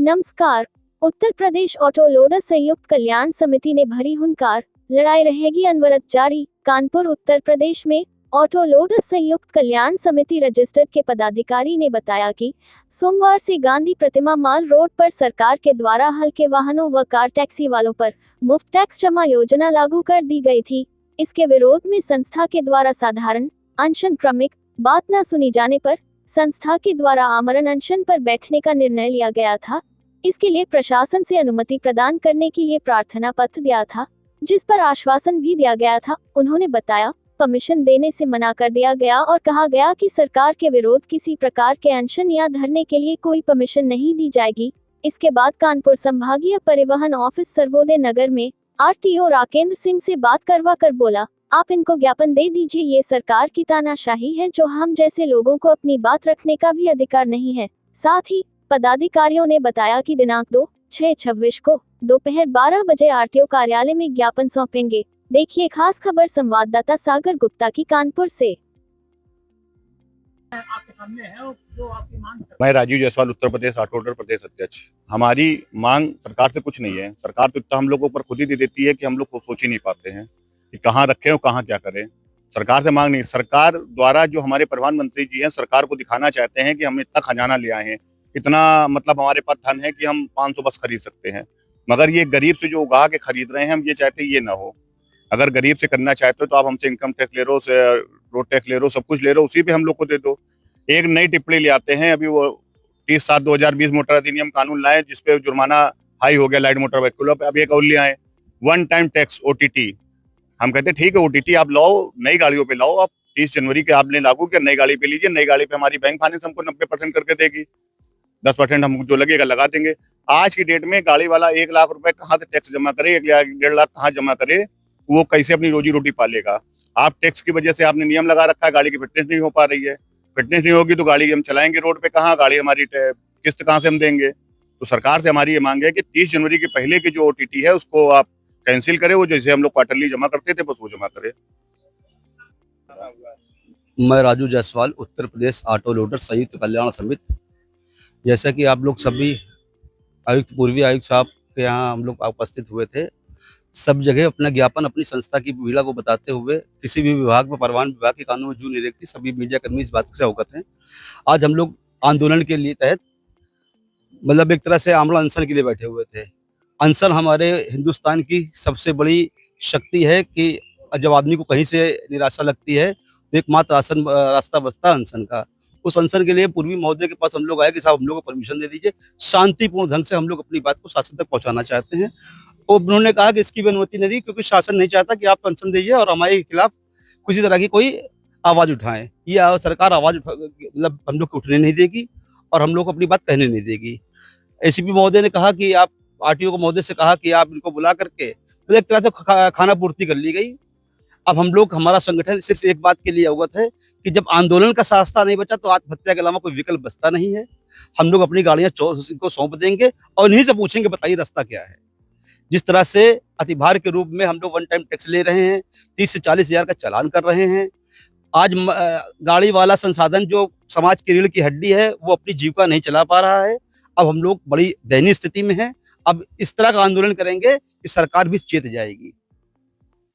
नमस्कार। Uttar Pradesh auto loader संयुक्त कल्याण समिति ने भरी हुंकार, लड़ाई रहेगी अनवरत जारी। कानपुर उत्तर प्रदेश में ऑटो लोडर संयुक्त कल्याण समिति रजिस्टर के पदाधिकारी ने बताया कि सोमवार से गांधी प्रतिमा माल रोड पर सरकार के द्वारा हल्के वाहनों व कार टैक्सी वालों पर मुफ्त टैक्स जमा योजना लागू कर दी गई थी। इसके विरोध में संस्था के द्वारा साधारण अनशन क्रमिक बात न सुनी जाने पर संस्था के द्वारा आमरण अनशन पर बैठने का निर्णय लिया गया था। इसके लिए प्रशासन से अनुमति प्रदान करने के लिए प्रार्थना पत्र दिया था, जिस पर आश्वासन भी दिया गया था। उन्होंने बताया, परमिशन देने से मना कर दिया गया और कहा गया कि सरकार के विरोध किसी प्रकार के अनशन या धरने के लिए कोई परमिशन नहीं दी जाएगी। इसके बाद कानपुर संभागीय परिवहन ऑफिस सर्वोदय नगर में आरटीओ राकेंद्र सिंह से बात करवा कर बोला, आप इनको ज्ञापन दे दीजिए, ये सरकार की तानाशाही है जो हम जैसे लोगों को अपनी बात रखने का भी अधिकार नहीं है। साथ ही पदाधिकारियों ने बताया कि दिनांक 2/6/26 को दोपहर 12 बजे आरटीओ कार्यालय में ज्ञापन सौंपेंगे। देखिए खास खबर संवाददाता सागर गुप्ता की कानपुर से। आपके सामने है जो आपकी मांग। मैं राजीव जायसवाल, उत्तर प्रदेश ऑटो लोडर प्रदेश अध्यक्ष। हमारी मांग सरकार से कुछ नहीं है। सरकार तो इतना हम लोगों पर खुद ही दे देती है कि हम लोग को सोच ही नहीं पाते हैं कि कहाँ रखें और कहाँ क्या करें। सरकार से मांग नहीं, सरकार द्वारा जो हमारे प्रधानमंत्री जी हैं, सरकार को दिखाना चाहते हैं कि हम इतना खजाना ले आए हैं, इतना मतलब हमारे पास धन है कि हम 500 बस खरीद सकते हैं। मगर ये गरीब से जो उगा के खरीद रहे हैं, हम ये चाहते हैं ये ना हो। अगर गरीब से करना चाहते हो तो आप हमसे इनकम टैक्स ले रहे हो, रोड टैक्स ले रहे हो, सब कुछ ले रहे हो, उसी पे हम लोग को दे दो। एक नई टिप्पणी ले आते हैं, अभी वो 30/7/2020 मोटर अधिनियम कानून लाए जिसपे जुर्माना हाई हो गया लाइट मोटर व्हीकल। अब एक और ले आए, वन टाइम टैक्स ओटीटी। हम कहते हैं ठीक है, ओटीटी आप लाओ, नई गाड़ियों पे लाओ। आप 30 जनवरी के आपने लागू किया, नई गाड़ी पे लीजिए। नई गाड़ी पे हमारी बैंक फाइनेंस हमको 90% करके देगी, 10% हम जो लगेगा लगा देंगे। आज की डेट में गाड़ी वाला 1 लाख रुपए कहाँ से टैक्स जमा करे, 1-1.5 लाख कहाँ जमा करे, वो कैसे अपनी रोजी रोटी पालेगा। आप टैक्स की वजह से आपने नियम लगा रखा है, गाड़ी की फिटनेस नहीं हो पा रही है। फिटनेस नहीं होगी तो गाड़ी हम चलाएंगे रोड पे कहाँ, गाड़ी हमारी किस्त कहाँ से हम देंगे। तो सरकार से हमारी ये मांग है कि 30 जनवरी के पहले की जो ओटीटी है उसको आप कैंसिल करें। वो जैसे हम लोग क्वार्टरली जमा करते थे बस वो जमा करें। मैं राजू जायसवाल, उत्तर प्रदेश ऑटो लोडर संयुक्त कल्याण समिति। जैसा कि आप लोग सभी आयुक्त, पूर्वी आयुक्त साहब के यहाँ हम लोग उपस्थित हुए थे, सब जगह अपना ज्ञापन अपनी संस्था की पीड़ा को बताते हुए किसी भी विभाग में, परिवहन विभाग के कानून में जू नहीं देखती, सभी मीडिया कर्मी इस बात से अवगत हैं। आज हम लोग आंदोलन के लिए तहत मतलब एक तरह से आमरण अनशन के लिए बैठे हुए थे। अनशन हमारे हिंदुस्तान की सबसे बड़ी शक्ति है कि जब आदमी को कहीं से निराशा लगती है तो एकमात्र रास्ता बचता है अनशन का। उस अनशन के लिए पूर्वी महोदय के पास हम लोग आए कि साहब हम लोग को परमिशन दे दीजिए, शांतिपूर्ण ढंग से हम लोग अपनी बात को शासन तक पहुंचाना चाहते हैं। और उन्होंने कहा कि इसकी भी अनुमति नहीं दी, क्योंकि शासन नहीं चाहता कि आप पेंशन दीजिए और हमारे खिलाफ किसी तरह की कोई आवाज उठाएं। ये सरकार आवाज मतलब हम लोग को उठने नहीं देगी और हम लोग को अपनी बात कहने नहीं देगी। एसीपी महोदय ने कहा कि आप आरटीओ को महोदय से कहा कि आप इनको बुला करके तो एक तरह से खाना पूर्ति कर ली गई। अब हम लोग, हमारा संगठन सिर्फ एक बात के लिए अवगत है कि जब आंदोलन का रास्ता नहीं बचा तो आत्महत्या के अलावा कोई विकल्प बचता नहीं है। हम लोग अपनी गाड़ियां इनको सौंप देंगे और इन्हीं से पूछेंगे बताइए रास्ता क्या है। जिस तरह से अतिभार के रूप में हम लोग वन टाइम टैक्स ले रहे हैं, 30 से 40 हज़ार का चालान कर रहे हैं। आज गाड़ी वाला संसाधन जो समाज की रीढ़ की हड्डी है वो अपनी जीविका नहीं चला पा रहा है। अब हम लोग बड़ी दयनीय स्थिति में हैं। अब इस तरह का आंदोलन करेंगे कि सरकार भी चेत जाएगी।